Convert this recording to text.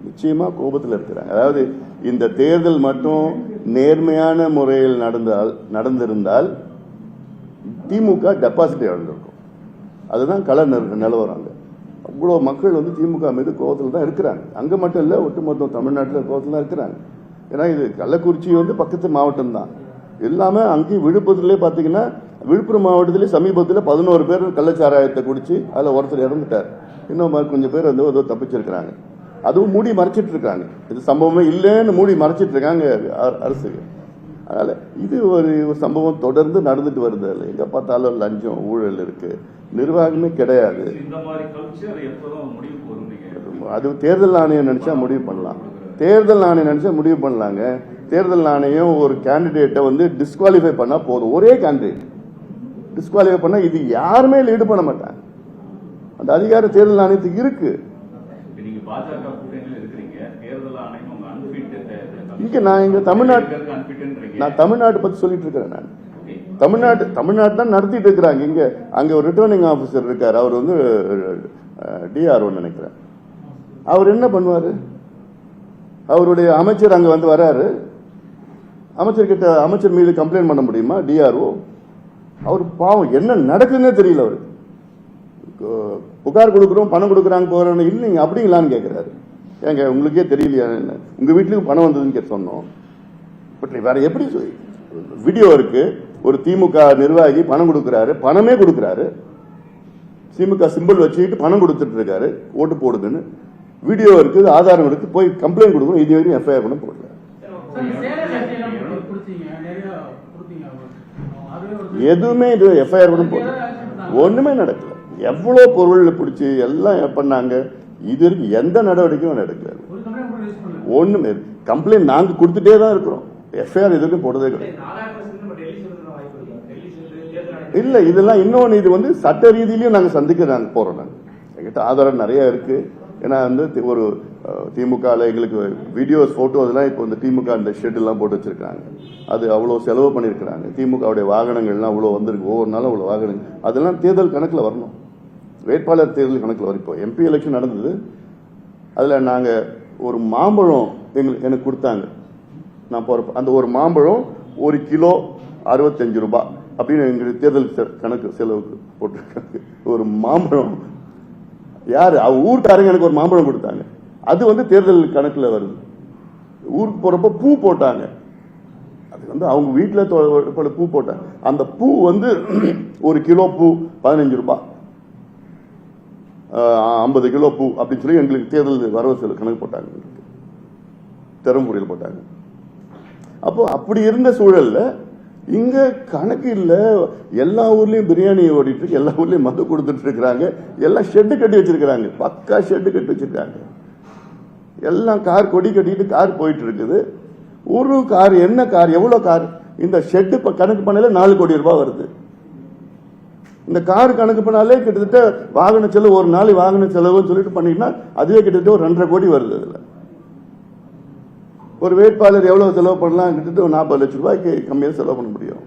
நிச்சயமா கோபத்தில் இருக்கிறாங்க. அதாவது இந்த தேர்தல் மட்டும் நேர்மையான முறையில் நடந்திருந்தால் திமுக டெபாசிட் இழந்திருக்கும். அதுதான் கள நிலவரம். அவ்வளோ மக்கள் வந்து திமுக மீது கோபத்தில் தான் இருக்கிறாங்க. அங்கே மட்டும் இல்லை, ஒட்டுமொத்த தமிழ்நாட்டில் கோபத்தில் தான் இருக்கிறாங்க. ஏன்னா இது கள்ளக்குறிச்சி வந்து பக்கத்து மாவட்டம் தான் எல்லாமே. அங்கேயும் விழுப்புரத்திலே பார்த்தீங்கன்னா, விழுப்புரம் மாவட்டத்திலே சமீபத்தில் 11 பேர் கள்ளச்சாராயத்தை குடிச்சு அதில் ஒருத்தர் இறந்துட்டார். இன்னும் கொஞ்சம் பேர் வந்து ஏதோ தப்பிச்சிருக்கிறாங்க. அதுவும் மூடி மறைச்சிட்டு இருக்காங்க. இது சம்பவமே இல்லைன்னு மூடி மறைச்சிட்டு இருக்காங்க அரசுக்கு. அதனால இது ஒரு சம்பவம் தொடர்ந்து நடந்துட்டு வருது. இல்லை எங்க பார்த்தாலும் லஞ்சம் ஊழல் இருக்கு, நிர்வாகமே கிடையாது. அது தேர்தல் ஆணையம் நினைச்சா முடிவு பண்ணலாம். தேர்தல் ஆணையம் நினைச்சா முடிவு பண்ணலாங்க. தேர்தல் ஆணையம் ஒரு கேண்டிடேட்டை வந்து டிஸ்குவாலிஃபை பண்ணா போதும். ஒரே கேண்டிடேட் டிஸ்குவாலிஃபை பண்ணா இது யாருமே லீடு பண்ண மாட்டாங்க. அந்த அதிகாரம் தேர்தல் ஆணையத்துக்கு இருக்கு. இங்க நான் இங்க தமிழ்நாடு பத்தி சொல்லிட்டு இருக்கிறேன். நான் தமிழ்நாடு தான் நடத்திட்டு இருக்கிறாங்க. இங்க அங்க ஒரு ரிட்டர்னிங் ஆபீசர் இருக்காரு. அவர் வந்து டிஆர்ஓ நினைக்கிறேன். அவர் என்ன பண்ணுவாரு? அவருடைய அமைச்சர் அங்க வந்து வராரு. அமைச்சர் மீது கம்ப்ளைண்ட் பண்ண முடியுமா டிஆர்ஓ? அவர் பாவம் என்ன நடக்குதுன்னே தெரியல. அவருக்கு புகார் கொடுக்குறோம், பணம் கொடுக்குறாங்க போறோம் இல்லைங்க அப்படிங்களான்னு கேட்கிறாரு. ஏங்க உங்களுக்கே தெரியலையா? உங்க வீட்டுக்கு பணம் வந்ததுன்னு சொன்னோம். பட் வேற எப்படி வீடியோ இருக்கு. ஒரு திமுக நிர்வாகி பணம் கொடுக்கிறாரு, பணமே கொடுக்கிறாரு, திமுக சிம்பிள் வச்சுக்கிட்டு பணம் கொடுத்துட்டு இருக்காரு ஓட்டு போடுதுன்னு வீடியோ இருக்கு, ஆதாரம் இருக்கு. போய் கம்ப்ளைண்ட் கொடுக்கணும். இது வரைக்கும் எஃப்ஐஆர் பண்ண போடல. எதுவுமே இது எஃப்ஐஆர் பண்ண போடல. ஒண்ணுமே நடக்கல. எவ்வளவு பொருள் பிடிச்சி எல்லாம் பண்ணாங்க. இது வரைக்கும் எந்த நடவடிக்கையும் நடக்கல. ஒண்ணுமே கம்ப்ளைண்ட் நாங்க கொடுத்துட்டே தான் இருக்கிறோம். எஃப்ஐஆர் எதுவும் போடுறதே கிடையாது. இல்ல இதெல்லாம் இன்னொன்னு, இது வந்து சட்ட ரீதியிலையும் நாங்க சந்திக்க நாங்க போறோம். நாங்க எங்கிட்ட ஆதாரம் நிறைய இருக்கு. ஏன்னா வந்து ஒரு திமுக எங்களுக்கு வீடியோஸ் போட்டோ அதெல்லாம் இப்போ இந்த திமுக அந்த ஷெட் எல்லாம் போட்டு வச்சிருக்காங்க. அது அவ்வளவு செலவு பண்ணிருக்கிறாங்க. திமுகவுடைய வாகனங்கள்லாம் அவ்வளவு வந்திருக்கு. ஒவ்வொரு நாளும் அவ்வளவு வாகனங்கள். அதெல்லாம் தேர்தல் கணக்குல வரணும். வேட்பாளர் தேர்தல் கணக்குல வரும். இப்போ எம்பி எலெக்ஷன் நடந்தது. அதுல நாங்க ஒரு மாம்பழம் எனக்கு கொடுத்தாங்க. நான் போறப்ப அந்த ஒரு மாம்பழம் 1 கிலோ 65 ரூபாய் அப்படின்னு எங்களுக்கு தேர்தல் கணக்கு செலவுக்கு போட்டிருக்காங்க. ஒரு மாம்பழம் யாரு ஊருக்காரங்க எனக்கு ஒரு மாம்பழம் கொடுத்தாங்க. அது வந்து தேர்தல் கணக்குல வருது. ஊருக்கு போறப்ப பூ போட்டாங்க. அது வந்து அவங்க வீட்டுல பூ போட்டாங்க. அந்த பூ வந்து 1 கிலோ பூ 15 ரூபாய், 50 கிலோ பூ அப்படின்னு சொல்லி எங்களுக்கு தேர்தல் வரவு செலவு கணக்கு போட்டாங்க. தருமபுரியில் போட்டாங்க. அப்போ அப்படி இருந்த சூழல்ல இங்க கணக்கு இல்ல. எல்லா ஊர்லயும் பிரியாணி ஓடிட்டு இருக்கு, எல்லா ஊர்லயும் மது கொடுத்துட்டு இருக்கிறாங்க. எல்லாம் ஷெட்டு கட்டி வச்சிருக்காங்க. பக்கா ஷெட்டு கட்டி வச்சிருக்காங்க. எல்லாம் கார் கொடி கட்டிட்டு கார் போயிட்டு இருக்குது. ஒரு கார் என்ன கார் எவ்வளவு கார்? இந்த ஷெட்டு கணக்கு பண்ணல 4 கோடி ரூபாய் வருது. இந்த கார் கணக்கு பண்ணாலே கிட்டத்தட்ட வாகன செலவு, ஒரு நாள் வாகன செலவுன்னு சொல்லிட்டு பண்ணிட்டா அதுவே கிட்டத்தட்ட ஒரு 2.5 கோடி வருது. அதுல ஒரு வேட்பாளர் எவ்வளவு செலவு பண்ணலாம்? கிட்டத்தட்ட 40 லட்சம் ரூபாய்க்கு கம்மியாக செலவு பண்ண முடியும்.